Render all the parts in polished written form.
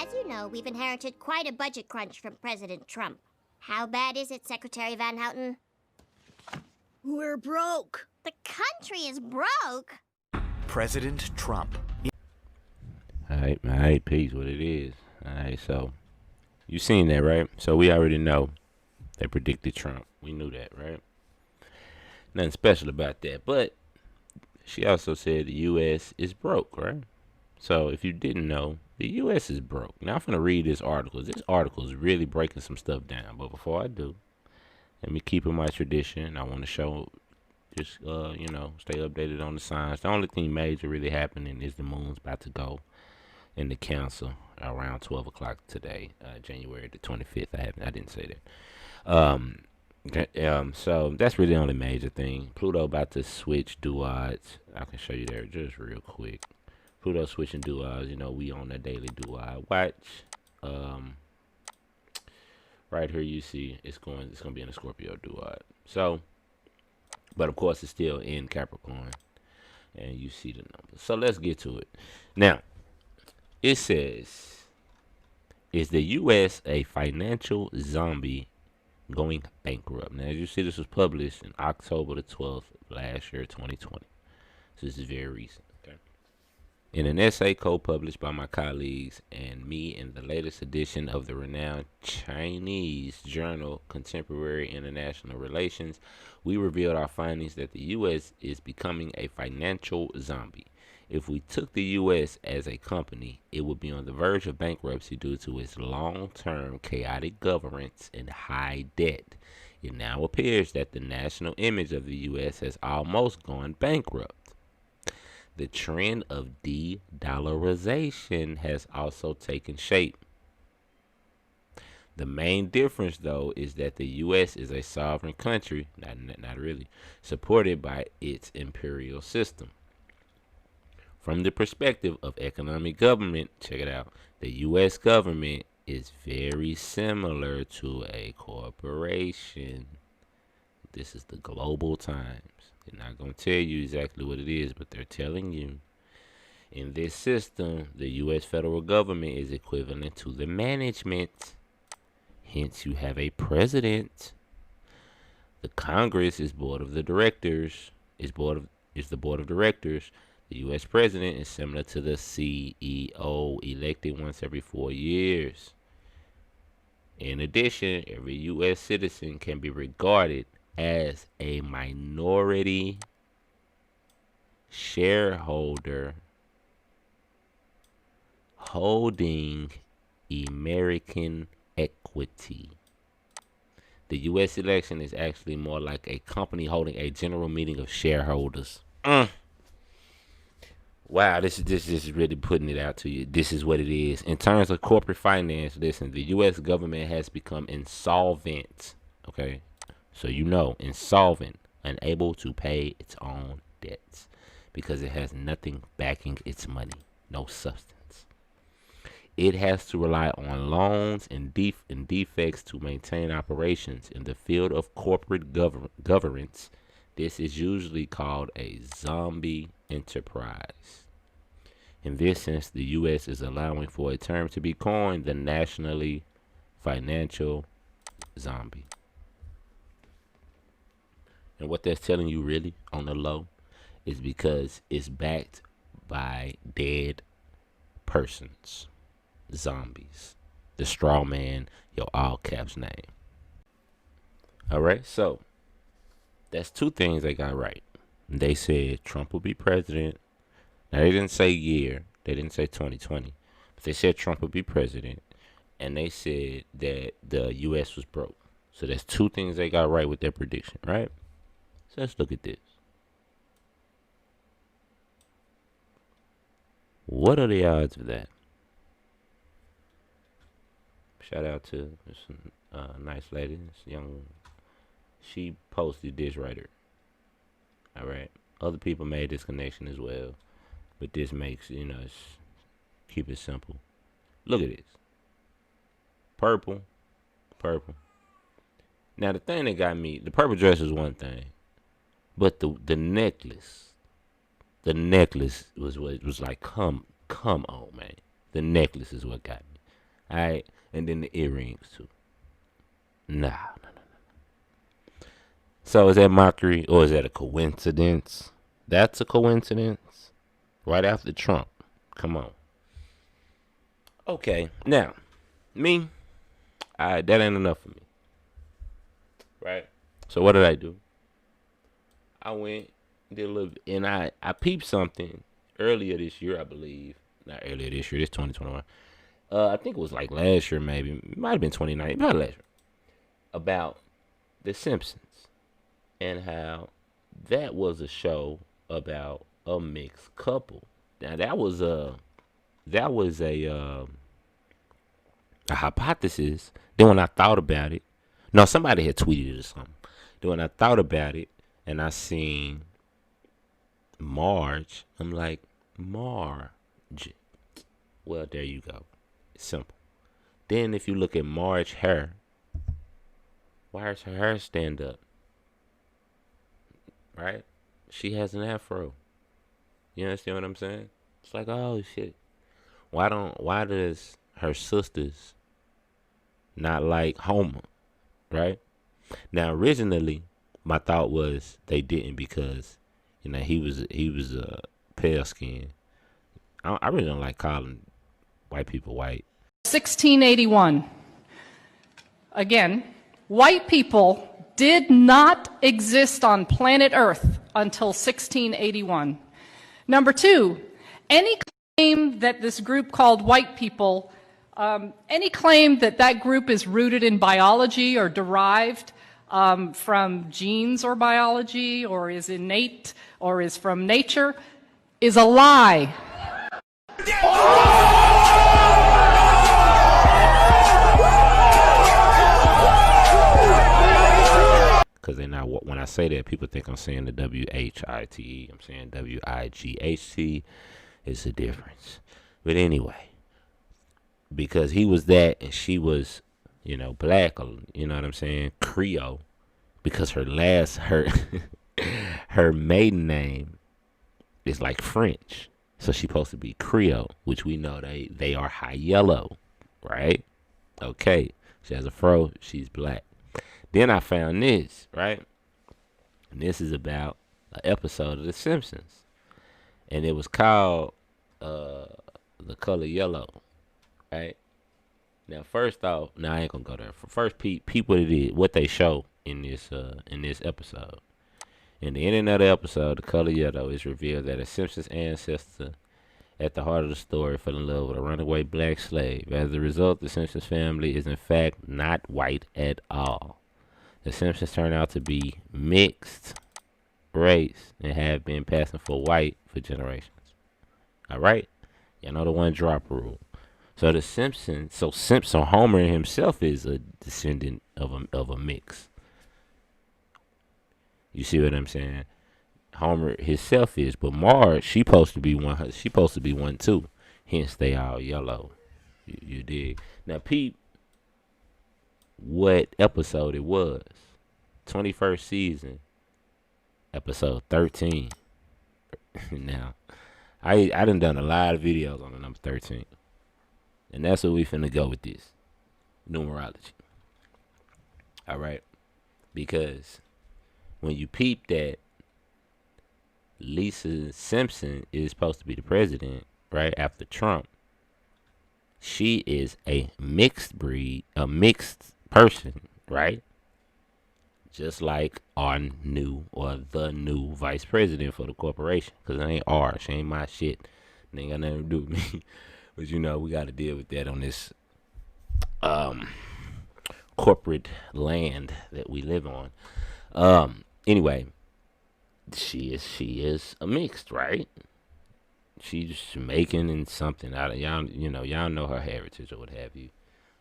As you know, we've inherited quite a budget crunch from President Trump. How bad is it, Secretary Van Houten? We're broke. The country is broke. President Trump. Alright, peace, what it is. Alright, so you seen that, right? So we already know they predicted Trump. We knew that, right? Nothing special about that. But she also said the U.S. is broke, right? So if you didn't know, the U.S. is broke. Now I'm going to read this article. This article is really breaking some stuff down. But before I do, let me keep in my tradition. I want to show, just, stay updated on the signs. The only thing major really happening is the moon's about to go in the council around 12 o'clock today, January the 25th. I didn't say that. So that's really the only major thing. Pluto about to switch duads. I can show you there just real quick. Pluto switching duads. We on a daily duad. Watch. Right here you see it's gonna be in a Scorpio duad. So, but of course it's still in Capricorn, and you see the numbers. So let's get to it. Now, it says, is the U.S. a financial zombie going bankrupt? Now, as you see, this was published in October the 12th last year, 2020. So this is very recent. Okay. In an essay co-published by my colleagues and me in the latest edition of the renowned Chinese journal Contemporary International Relations, we revealed our findings that the U.S. is becoming a financial zombie. If we took the U.S. as a company, it would be on the verge of bankruptcy due to its long-term chaotic governance and high debt. It now appears that the national image of the U.S. has almost gone bankrupt. The trend of de-dollarization has also taken shape. The main difference, though, is that the U.S. is a sovereign country, not really, supported by its imperial system. From the perspective of economic government, check it out, the U.S. government is very similar to a corporation. This is the Global Times. They're not going to tell you exactly what it is, but they're telling you. In this system, the U.S. federal government is equivalent to the management. Hence, you have a president. The Congress is board of the directors. Is the board of directors. The U.S. president is similar to the CEO, elected once every 4 years. In addition, every U.S. citizen can be regarded as a minority shareholder holding American equity. The U.S. election is actually more like a company holding a general meeting of shareholders. Wow, this is really putting it out to you. This is what it is. In terms of corporate finance, listen, the U.S. government has become insolvent. Okay? So insolvent, unable to pay its own debts because it has nothing backing its money, no substance. It has to rely on loans and defects to maintain operations. In the field of corporate governance, this is usually called a zombie enterprise. In this sense, the U.S. is allowing for a term to be coined, the nationally financial zombie. And what that's telling you really on the low is because it's backed by dead persons, zombies. The straw man, your all caps name. All right, so that's two things they got right. They said Trump will be president. Now, they didn't say year. They didn't say 2020. But they said Trump would be president. And they said that the U.S. was broke. So that's two things they got right with their prediction, right? So let's look at this. What are the odds of that? Shout out to this nice lady, this young. She posted this right here. All right. Other people made this connection as well, but this makes keep it simple. Look at this. Purple. Now the thing that got me, the purple dress is one thing, but the necklace was what it was like. Come on, man. The necklace is what got me. All right, and then the earrings too. Nah. So is that mockery or is that a coincidence? That's a coincidence. Right after Trump. Come on. Okay, now me, that ain't enough for me. Right. So what did I do? I went, did a little, and I peeped something earlier this year, I believe. Not earlier this year. This 2021. I think it was like last year, maybe. It might have been 2019. Probably last year. About the Simpsons and how that was a show about a mixed couple. Now that was a hypothesis. Then when I thought about it, no, somebody had tweeted it or something. Then when I thought about it and I seen Marge, I'm like, Marge. Well, there you go. It's simple. Then if you look at Marge's hair, why does her hair stand up? Right? She has an afro. You understand what I'm saying? It's like, oh shit. Why does her sisters not like Homer? Right? Now originally my thought was they didn't because, he was pale skin. I really don't like calling white people white. 1681. Again, white people did not exist on planet Earth until 1681. Number two, any claim that this group called white people, any claim that that group is rooted in biology or derived from genes or biology or is innate or is from nature is a lie. Because they're not, when I say that, people think I'm saying the W-H-I-T-E. I'm saying W-I-G-H-T. It's a difference. But anyway, because he was that and she was, black, or, you know what I'm saying, Creole. Because her maiden name is like French. So she's supposed to be Creole, which we know they are high yellow, right? Okay. She has a fro. She's black. Then I found this, right? And this is about an episode of The Simpsons. And it was called The Color Yellow, right? Now, first off, I ain't gonna go there. First, peep what they show in this episode. In the ending of the episode, The Color Yellow, is revealed that a Simpsons ancestor at the heart of the story fell in love with a runaway black slave. As a result, the Simpsons family is in fact not white at all. The Simpsons turn out to be mixed race and have been passing for white for generations. Alright? Y'all know the one drop rule. So the Simpsons, so Homer himself is a descendant of a mix. You see what I'm saying? Homer himself is, but Marge, she supposed to be one too. Hence they all yellow. You dig? Now Pete, what episode it was? 21st season, episode 13. Now, I done a lot of videos on the number 13, and that's what we finna go with this numerology. All right, because when you peep that Lisa Simpson is supposed to be the president, right after Trump, she is a mixed breed, a mixed person, right? Just like the new vice president for the corporation. Because it ain't ours. She ain't my shit. It ain't got nothing to do with me. But we got to deal with that on this corporate land that we live on. Anyway, she is a mixed, right? She's Jamaican and something. Y'all know her heritage or what have you.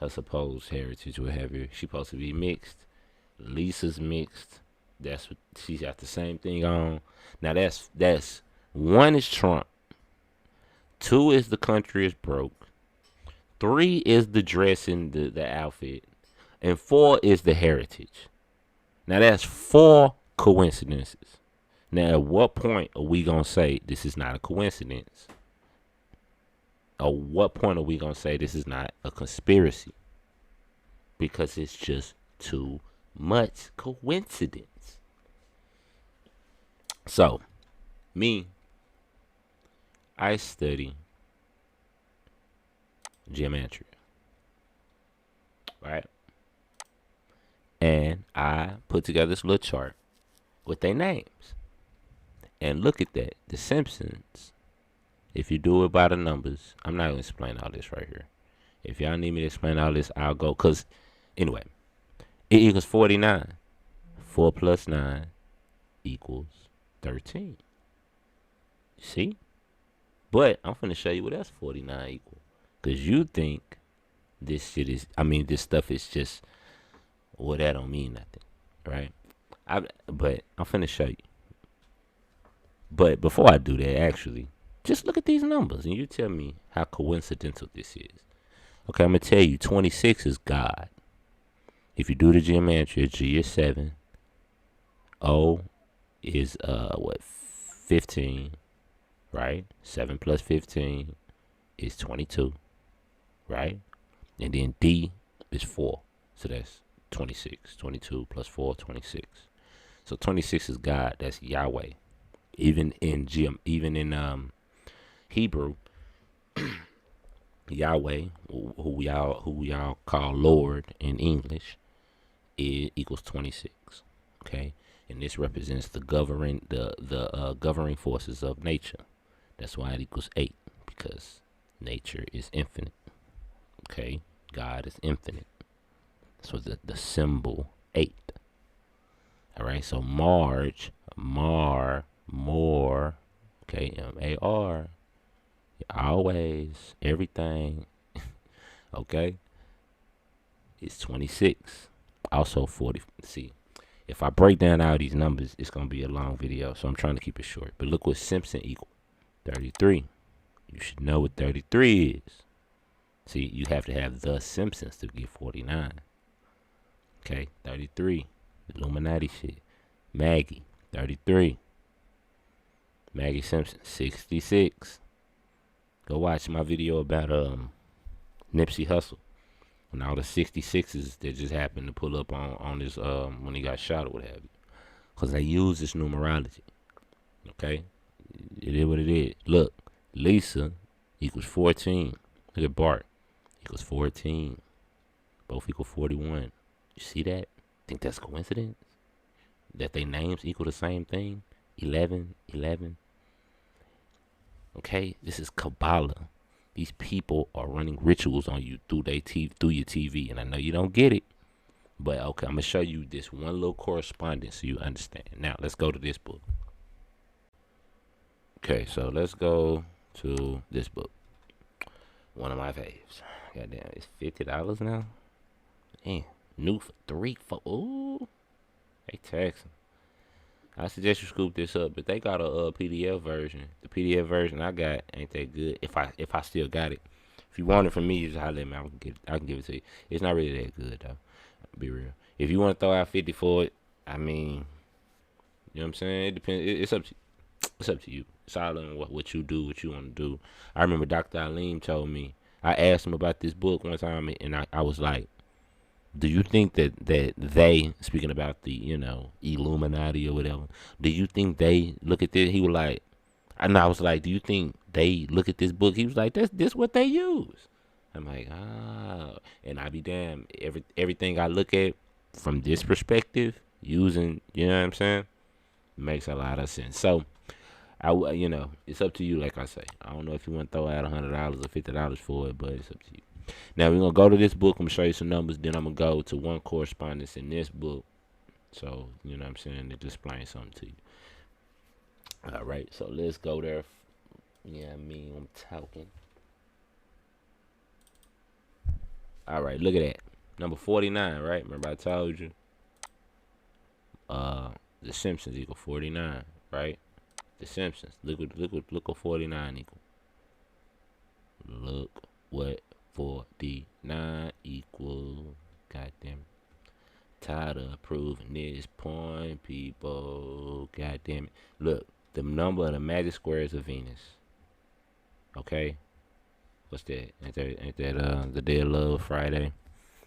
Her supposed heritage or what have you. She's supposed to be mixed. Lisa's mixed. That's what she's got the same thing on. Now that's one is Trump. 2 is the country is broke. 3 is the dress and the outfit. And 4 is the heritage. Now that's 4 coincidences. Now at what point are we gonna say this is not a coincidence? Or what point are we gonna say this is not a conspiracy? Because it's just too much coincidence. So, me, I study geometry, right? And I put together this little chart with their names. And look at that. The Simpsons, if you do it by the numbers, I'm not going to explain all this right here. If y'all need me to explain all this, I'll go. Because, anyway, it equals 49. 4 plus 9 equals 13. See? But I'm finna show you what else 49 equal. Because you think this shit is, this stuff is just, well, that don't mean nothing. Right? But I'm finna show you. But before I do that, actually, just look at these numbers and you tell me how coincidental this is. Okay, I'm going to tell you, 26 is God. If you do the geometry, G is 7. O is, 15, right? 7 plus 15 is 22, right? And then D is 4. So that's 26. 22 plus 4, 26. So 26 is God. That's Yahweh. Even in Hebrew, Yahweh, who we all call Lord in English, it equals 26. Okay, and this represents the governing forces of nature. That's why it equals 8, because nature is infinite. Okay, God is infinite. So the symbol 8. All right, so Marge, more, okay, M-A-R, always, everything, okay, it's 26. Also 40. See, if I break down all these numbers, it's going to be a long video, so I'm trying to keep it short. But look what Simpson equal, 33. You should know what 33 is. See, you have to have the Simpsons to get 49. Okay, 33. Illuminati shit. Maggie, 33. Maggie Simpson, 66. Go watch my video about Nipsey Hussle and all the 66s that just happened to pull up on this when he got shot or what have you. Because they use this numerology. Okay? It is what it is. Look, Lisa equals 14. Look at Bart. Equals 14. Both equal 41. You see that? Think that's coincidence? That they names equal the same thing? 11, 11. Okay, this is Kabbalah. These people are running rituals on you through your TV, and I know you don't get it, but okay, I'm gonna show you this one little correspondence so you understand. Now, let's go to this book. Okay, so let's go to this book. One of my faves. Goddamn, it's $50 now. Damn, new for 3, 4. Ooh, they taxing. I suggest you scoop this up, but they got a PDF version. The PDF version I got ain't that good. If I still got it, if you want it from me, just holler at me. I can give it to you. It's not really that good though. I'll be real. If you want to throw out 50 for it, you know what I'm saying. It depends. It's up to it's up to you. It's all on what you do, what you want to do. I remember Dr. Aleem told me. I asked him about this book one time, and I was like, do you think that they, speaking about the, Illuminati or whatever, do you think they look at this? He was like, and I was like, do you think they look at this book? He was like, this what they use. I'm like, and I be damned, everything I look at from this perspective, using, you know what I'm saying, makes a lot of sense. So, it's up to you, like I say. I don't know if you want to throw out $100 or $50 for it, but it's up to you. Now, we're going to go to this book. I'm going to show you some numbers. Then I'm going to go to one correspondence in this book. So, you know what I'm saying? To explain something to you. All right. So, let's go there. Yeah, I'm talking. All right. Look at that. Number 49, right? Remember I told you? The Simpsons equal 49, right? The Simpsons. Look what 49 equal. Look what 49 equal. Goddamn. Tired of proving this point, people. Goddamn it. Look, the number of the magic squares of Venus. Okay? What's that? Ain't that the Day of Love Friday?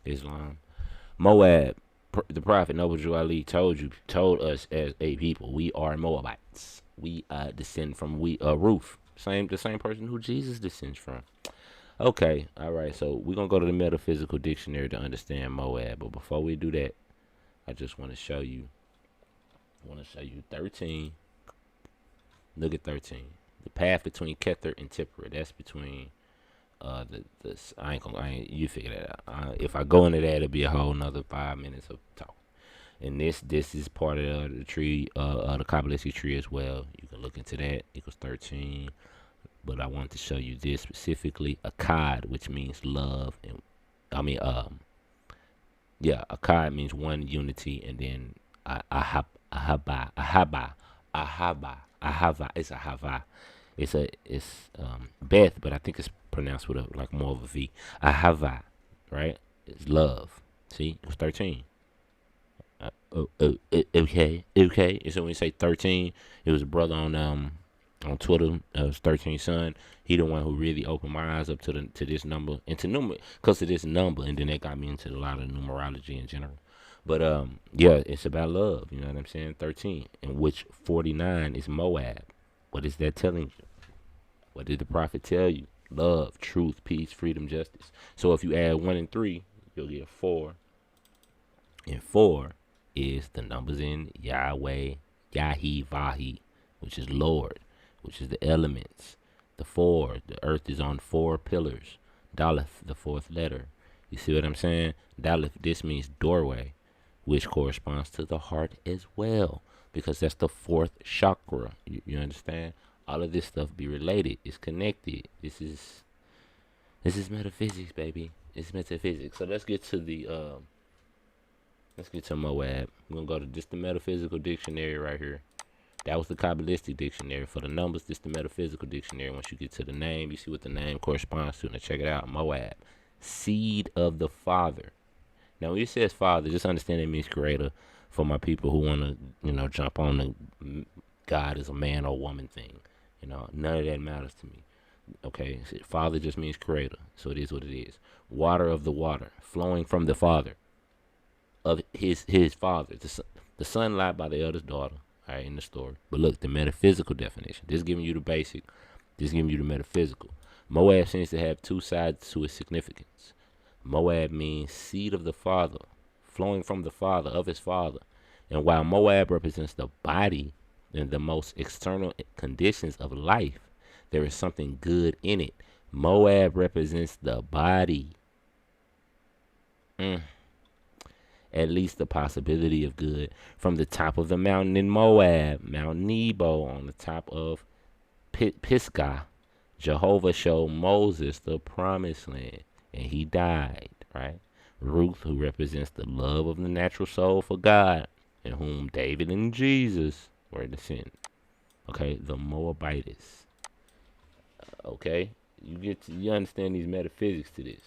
Islam. Moab. The prophet Noble Drew Ali told us as a people, we are Moabites. We descend from Ruth. The same person who Jesus descends from. Okay, all right. So we're gonna go to the metaphysical dictionary to understand Moab. But before we do that, I just want to show you. 13. Look at 13. The path between Kether and Tipperah. That's between you figure that out. If I go into that, it'll be a whole nother 5 minutes of talk. And this is part of the tree, the Kabbalistic tree as well. You can look into that. Equals 13. But I want to show you this specifically. Akkad, which means love, and Akkad means one unity, and then ahaba. It's a hava. It's Beth, but I think it's pronounced with more of a V. Ahava, right? It's love. See, it was 13. Okay. And so when you say 13, it was a brother on Twitter. It was 13 son. He the one who really opened my eyes up to this number and because of this number, and then that got me into a lot of numerology in general. But it's about love. You know what I'm saying? 13, in which 49 is Moab. What is that telling you? What did the prophet tell you? Love, truth, peace, freedom, justice. So if you add 1 and 3, you'll get 4. And 4 is the numbers in Yahweh, Yahi, Vahi, which is Lord, which is the elements. The earth is on 4 pillars. Daleth, the 4th letter. You see what I'm saying? Daleth, this means doorway, which corresponds to the heart as well, because that's the 4th chakra. You understand? All of this stuff be related. It's connected. This is metaphysics, baby. It's metaphysics. So let's get to Moab. We're gonna go to just the metaphysical dictionary right here. That was the Kabbalistic dictionary. For the numbers, this the metaphysical dictionary. Once you get to the name, you see what the name corresponds to. Now check it out. Moab, seed of the father. Now when it says father, just understand it means creator. For my people who want to, jump on the God is a man or woman thing. None of that matters to me. Okay, father just means creator. So it is what it is. Water of the water, flowing from the father of his father. The son lied by the eldest daughter. All right, in the story. But look, the metaphysical definition. This giving you the basic. This giving you the metaphysical. Moab seems to have 2 sides to its significance. Moab means seed of the father, flowing from the father, of his father. And while Moab represents the body and the most external conditions of life, there is something good in it. Moab represents the body. At least the possibility of good. From the top of the mountain in Moab, Mount Nebo, on the top of Pisgah, Jehovah showed Moses the promised land, and he died, right? Ruth, who represents the love of the natural soul for God, in whom David and Jesus were descended. Okay, the Moabites. Okay, you understand these metaphysics to this.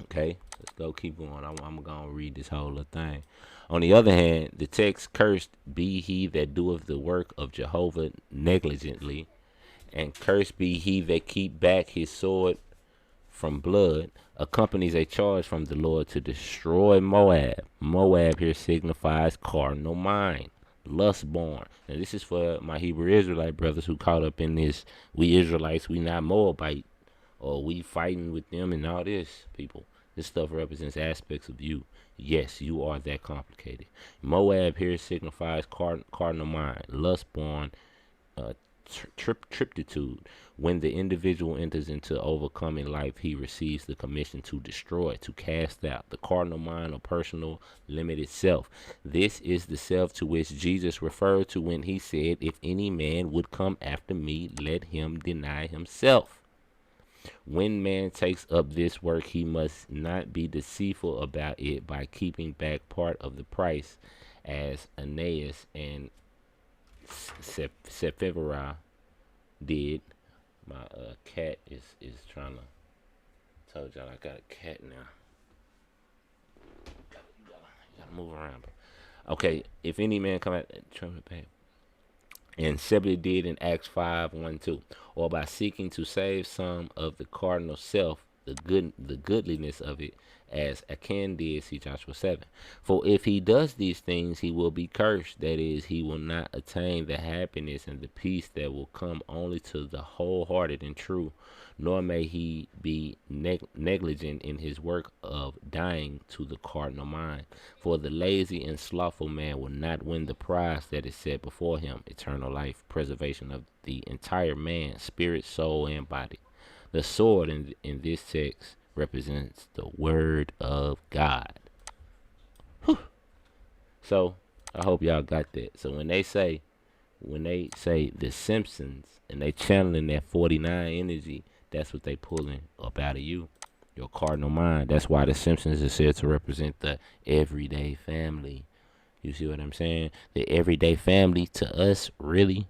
Okay, let's go keep going. I'm going to read this whole little thing. On the other hand, the text, cursed be he that doeth the work of Jehovah negligently, and cursed be he that keep back his sword from blood, accompanies a charge from the Lord to destroy Moab. Moab here signifies carnal mind, lust born. And this is for my Hebrew Israelite brothers who caught up in this, we Israelites, we not Moabite, or we fighting with them and all this, people. This stuff represents aspects of you. Yes, you are that complicated. Moab here signifies cardinal mind, lust born, triptitude. When the individual enters into overcoming life, he receives the commission to destroy, to cast out the cardinal mind or personal limited self. This is the self to which Jesus referred to when he said, if any man would come after me, let him deny himself. When man takes up this work, he must not be deceitful about it by keeping back part of the price, as Aeneas and Sephiroth did. My cat is trying to. Told y'all I got a cat now. You gotta move around. Okay, if any man come at trumpet back. and simply did in Acts 5:1-2, or by seeking to save some of the cardinal self, the goodliness of it, as Achan did, see Joshua 7. For if he does these things, he will be cursed. That is, he will not attain the happiness and the peace that will come only to the wholehearted and true, nor may he be negligent in his work of dying to the cardinal mind. For the lazy and slothful man will not win the prize that is set before him, eternal life, preservation of the entire man, spirit, soul, and body. The sword in this text represents the word of God. Whew. So I hope y'all got that. So when they say the Simpsons and they channeling that 49 energy, that's what they pulling up out of you, your cardinal mind. That's why the Simpsons is said to represent the everyday family. You see what I'm saying? The everyday family to us, really,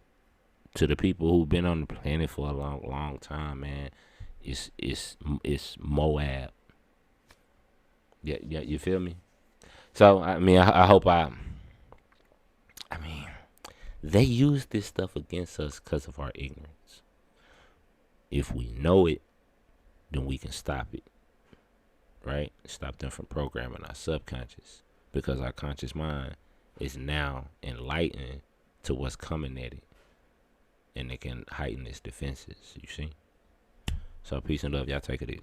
to the people who've been on the planet for a long time, man. It's Moab. Yeah, you feel me? So I mean, I hope I mean, they use this stuff against us because of our ignorance. If we know it, then we can stop it, right? Stop them from programming our subconscious, because our conscious mind is now enlightened to what's coming at it, and it can heighten its defenses. You see? So peace and love. Y'all take it easy.